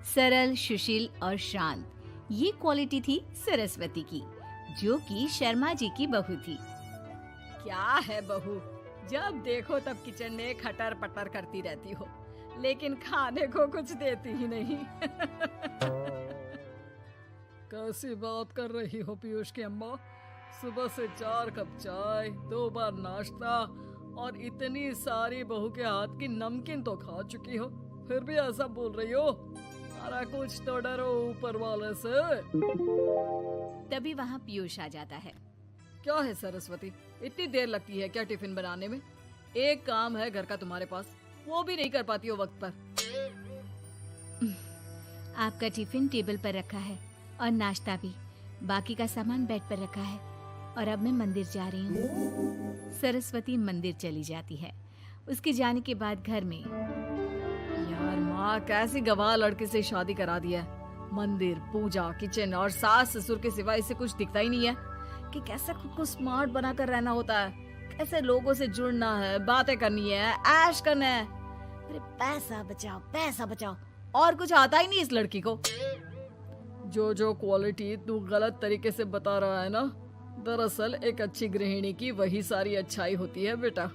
सरल, सुशील और शांत, ये क्वालिटी थी सरस्वती की, जो कि शर्मा जी की बहू थी। क्या है बहू, जब देखो तब किचन में खटर पटर करती रहती हो, लेकिन खाने को कुछ देती ही नहीं। कैसी बात कर रही हो पीयूष की अम्मा? सुबह से 4 कप चाय, 2 बार नाश्ता और इतनी सारी बहू के हाथ की नमकीन तो खा चुकी हो, फिर भी ऐसा बोल रही हो? अरे कुछ तो डरो ऊपर वाले से। तभी वहाँ पीयूष आ जाता है। क्या है सरस्वती, इतनी देर लगती है क्या टिफिन बनाने में? एक काम है घर का तुम्हारे पास, वो भी नहीं कर पाती हो वक्त पर। आपका टिफिन टेबल पर रखा है और नाश्ता भी, बाकी का सामान बेड पर रखा है और अब मैं मंदिर जा रही हूँ। सरस्वती मंदिर चली जाती है। उसके जाने के बाद घर में, यार माँ कैसी गवाह लड़के से शादी करा दिया है। मंदिर, पूजा, किचन और सास ससुर के सिवा इसे कुछ दिखता ही नहीं है कि कैसे खुद को स्मार्ट बनाकर रहना होता है, कैसे लोगों से जुड़ना है, बातें करनी है, ऐश करना है। अरे पैसा बचाओ, पैसा बचाओ, और कुछ आता ही नहीं इस लड़की को। जो क्वालिटी तू गलत तरीके से बता रहा है ना, दरअसल एक अच्छी गृहिणी की वही सारी अच्छाई होती है बेटा।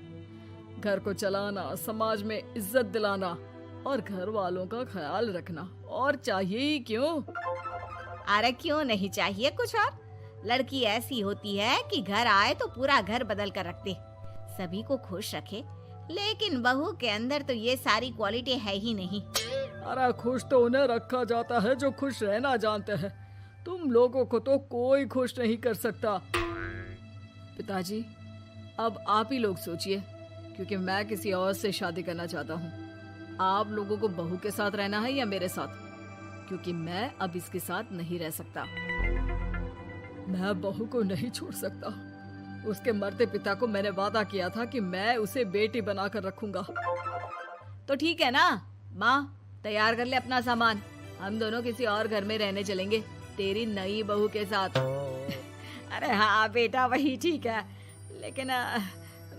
घर को चलाना, समाज में इज्जत दिलाना और घर वालों का ख्याल रखना, और चाहिए ही क्यों? अरे क्यों नहीं चाहिए कुछ और? लड़की ऐसी होती है कि घर आए तो पूरा घर बदल कर रख दे, सभी को खुश रखे। लेकिन बहू के अंदर तो ये सारी क्वालिटी है ही नहीं। अरे खुश तो उन्हें रखा जाता है जो खुश रहना जानते हैं। तुम लोगों को तो कोई खुश नहीं कर सकता। पिताजी, अब आप ही लोग सोचिए, क्योंकि मैं किसी और से शादी करना चाहता हूँ। आप लोगों को बहू के साथ रहना है या मेरे साथ? क्योंकि मैं अब इसके साथ नहीं रह सकता। मैं बहू को नहीं छोड़ सकता। उसके मरते पिता को मैंने वादा किया था कि मैं उसे बेटी बनाकर रखूंगा। तो ठीक है ना माँ, तैयार कर ले अपना सामान, हम दोनों किसी और घर में रहने चलेंगे तेरी नई बहू के साथ। अरे हाँ बेटा, वही ठीक है, लेकिन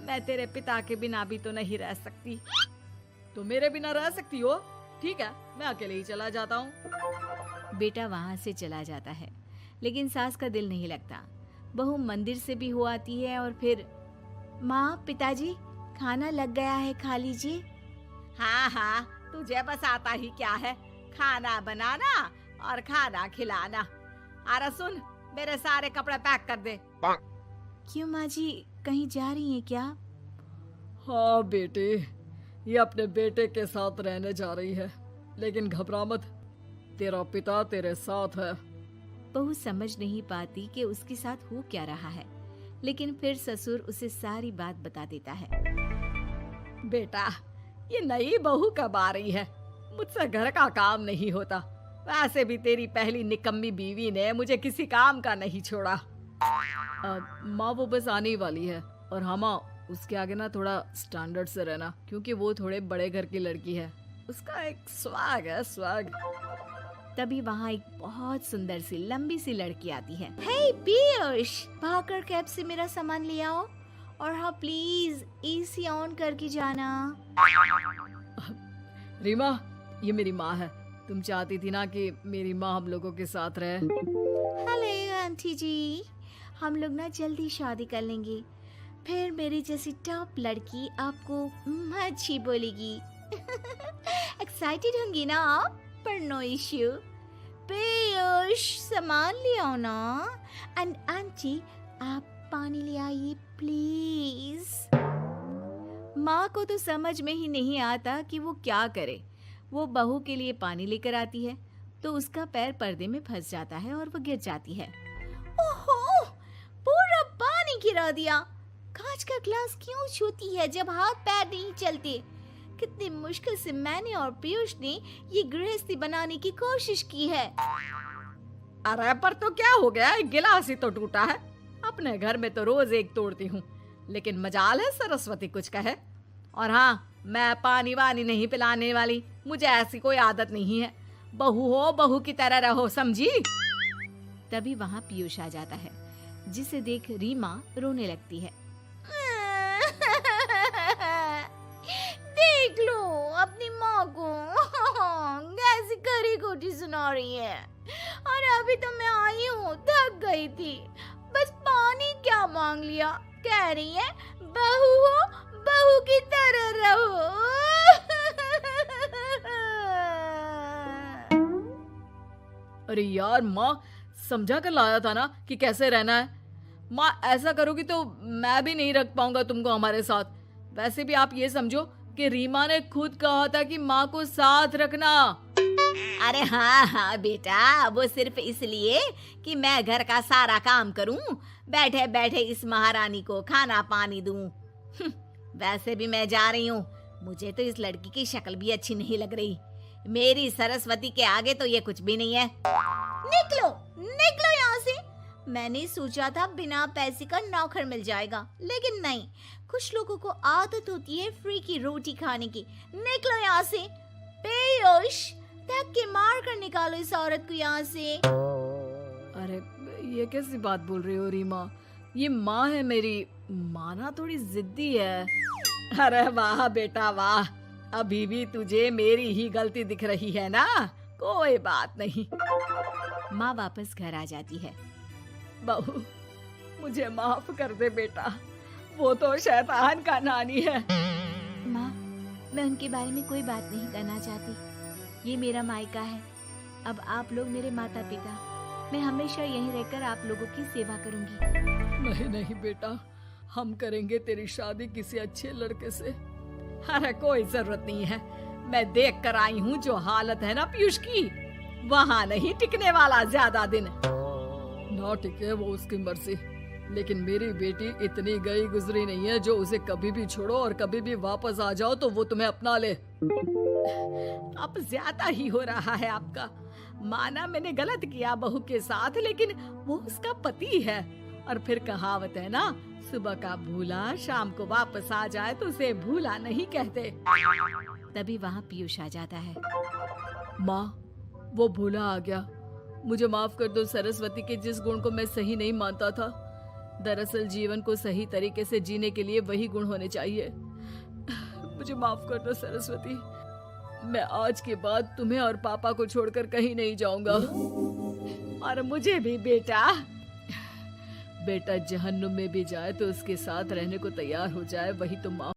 मैं तेरे पिता के बिना भी तो नहीं रह सकती। तो मेरे बिना रह सकती हो? ठीक है, मैं अकेले ही चला जाता हूँ। बेटा वहाँ से चला जाता है, लेकिन सास का दिल नहीं लगता। बहू मंदिर से भी हो आती है और फिर, माँ, पिताजी, खाना लग गया है, खा लीजिए। हाँ हाँ, तुझे बस आता ही क्या है, खाना बनाना और खाना खिलाना। अरे सुन, मेरे सारे कपड़े पैक कर दे। क्यों माँ जी, कहीं जा रही हैं क्या? हाँ बेटे, ये अपने बेटे के साथ रहने जा रही है, लेकिन घबरा मत, तेरा पिता तेरे साथ है। बहू समझ नहीं पाती कि उसके साथ हो क्या रहा है, लेकिन फिर ससुर उसे सारी बात बता देता है। बेटा, ये नई बहू कब आ रही है? मुझसे घर का काम नहीं होता। वैसे भी तेरी पहली निकम्मी बीवी ने मुझे किसी काम का नहीं छोड़ा। माँ वो बस आने ही वाली है, और हाँ माँ, उसके आगे ना थोड़ा स्टैंडर्ड से रहना, क्योंकि वो थोड़े बड़े घर की लड़की है। उसका एक स्वैग है, स्वैग। तभी वहाँ एक बहुत सुंदर सी लंबी सी लड़की आती है। हे पीयूष, भागकर कैब से मेरा सामान ले आओ, और हाँ प्लीज एसी ऑन करके जाना। रीमा, ये मेरी माँ है। तुम चाहती थी ना कि मेरी माँ हम लोगों के साथ रहे। हेलो आंटी जी, हम लोग ना जल्दी शादी कर लेंगे, फिर मेरी जैसी टॉप लड़की आपको अच्छी बोलेगी। एक्साइटेड होंगी ना आप? पर नो इश्यू। पीयूष, सामान ले आओ ना, एंड आंटी आप पानी ले आइए प्लीज। माँ को तो समझ में ही नहीं आता कि वो क्या करे। वो बहू के लिए पानी लेकर आती है तो उसका पैर पर्दे में फंस जाता है और वो गिर जाती है। ओहो, पूरा पानी गिरा दिया। कांच का ग्लास क्यों छूती है जब हाथ पैर नहीं चलते? कितनी मुश्किल से मैंने और पीयूष ने ये गृहस्थी बनाने की कोशिश की है। अरे पर तो क्या हो गया, एक गिलास ही तो टूटा है। अपने घर में तो रोज एक तोड़ती हूँ, लेकिन मजाल है सरस्वती कुछ कहे। और हाँ, मैं पानी वानी नहीं पिलाने वाली, मुझे ऐसी कोई आदत नहीं है। बहू हो, बहू की तरह रहो, समझी? तभी वहाँ पीयूष आ जाता है, जिसे देख रीमा रोने लगती है। देख लो अपनी माँ को, कैसी खरी खोटी सुना रही है। और अभी तो मैं आई हूँ, थक गई थी, बस पानी क्या मांग लिया। कह रही है बहू हो, बहू की तरह रहो। अरे यार माँ, समझा कर लाया था ना कि कैसे रहना है। माँ ऐसा करोगी तो मैं भी नहीं रख पाऊंगा तुमको हमारे साथ। वैसे भी आप ये समझो कि रीमा ने खुद कहा था कि माँ को साथ रखना। अरे हाँ हाँ बेटा, वो सिर्फ इसलिए कि मैं घर का सारा काम करूं, बैठे बैठे इस महारानी को खाना पानी दूं। वैसे भी मैं जा रही हूँ, मुझे तो इस लड़की की शक्ल भी अच्छी नहीं लग रही। मेरी सरस्वती के आगे तो ये कुछ भी नहीं है। निकलो निकलो यहाँ से। मैंने सोचा था बिना पैसे का नौकर मिल जाएगा, लेकिन नहीं। कुछ लोगों को आदत होती है फ्री की रोटी खाने की। निकलो यहाँ से। पीयूष, धक्के के मार कर निकालो इस औरत को यहाँ से। अरे ये कैसी बात बोल रही हो रीमा? ये माँ है मेरी। माँ ना थोड़ी जिद्दी है। अरे वाह बेटा वाह, अभी भी तुझे मेरी ही गलती दिख रही है ना? कोई बात नहीं। माँ वापस घर आ जाती है। बहू, मुझे माफ कर दे बेटा, वो तो शैतान का नानी है। माँ, मैं उनके बारे में कोई बात नहीं करना चाहती। ये मेरा मायका है। अब आप लोग मेरे माता पिता। मैं हमेशा यहीं रहकर आप लोगों की सेवा करूंगी। नहीं नहीं बेटा, हम करेंगे तेरी शादी किसी अच्छे लड़के से। अरे कोई जरूरत नहीं है, मैं देख कर आई हूँ जो हालत है ना पीयूष की, वहाँ नहीं टिकने वाला ज्यादा दिन। ना टिके वो उसकी मर्जी, लेकिन मेरी बेटी इतनी गई गुजरी नहीं है जो उसे कभी भी छोड़ो और कभी भी वापस आ जाओ तो वो तुम्हें अपना ले। अब ज्यादा ही हो रहा है आपका। माना मैंने गलत किया बहू के साथ, लेकिन वो उसका पति है। और फिर कहावत है ना, सुबह का भूला शाम को वापस आ जाए तो उसे भूला नहीं कहते। तभी वहाँ पीयूष आ जाता है। माँ, वो भूला आ गया, मुझे माफ कर दो। सरस्वती के जिस गुण को मैं सही नहीं मानता था, दरअसल जीवन को सही तरीके से जीने के लिए वही गुण होने चाहिए। मुझे माफ कर दो सरस्वती। मैं आज के बाद तुम्हें और पापा को छोड़कर कहीं नहीं जाऊंगा। और मुझे भी बेटा। बेटा जहन्नुम में भी जाए तो उसके साथ रहने को तैयार हो जाए, वही तो माँ।